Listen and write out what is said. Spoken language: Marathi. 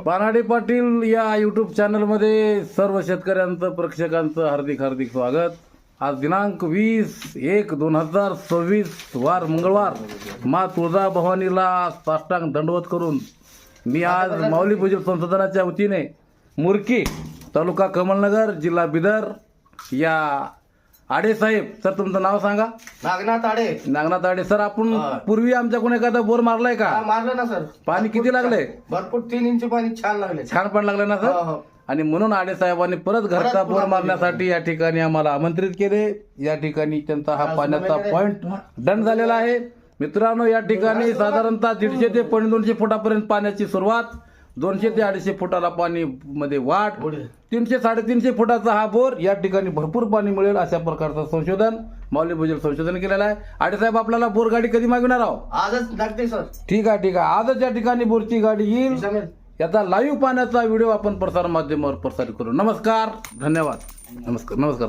बानाडे पाटील या यूट्यूब चॅनलमध्ये सर्व शेतकऱ्यांचं प्रेक्षकांचं हार्दिक हार्दिक स्वागत। आज दिनांक 20/1/2026 वार मंगळवार माँ तुळजा भवानीला साष्टांग दंडवत करून मी आज माऊली भोजन संशोधनाच्या वतीने मुरकी तालुका कमलनगर जिल्हा बिदर या आडे साहेब, सर तुमचं नाव सांगा। नागनाथ आडे। नागनाथ आडे सर, आपण पूर्वी आमच्याकडून एखादा बोर मारलाय का? मारलं ना सर। पाणी किती लागले? भरपूर 3 इंच पाणी छान लागले। छान पण लागले ना सर? आणि म्हणून आडे साहेबांनी परत घरचा बोर मारण्यासाठी या ठिकाणी आम्हाला आमंत्रित केले। या ठिकाणी त्यांचा हा पाण्याचा पॉइंट डन झालेला आहे। मित्रांनो, या ठिकाणी साधारणतः 150 ते 200 फुटापर्यंत पाण्याची सुरुवात, 200 ते 250 फुटाला पाणी मध्ये वाढ, 300-350 फुटाचा हा बोर। या ठिकाणी भरपूर पाणी मिळेल अशा प्रकारचं संशोधन माऊली भोजल संशोधन केलेलं आहे। आडे साहेब, आपल्याला बोर गाडी कधी मागविणार आहोत? आजच लागते सर। ठीक आहे, ठीक आहे, आजच या ठिकाणी बोरची गाडी येईल। याचा लाईव्ह पाण्याचा व्हिडिओ आपण प्रसार माध्यमावर प्रसारित करू। नमस्कार, धन्यवाद। नमस्कार, नमस्कार।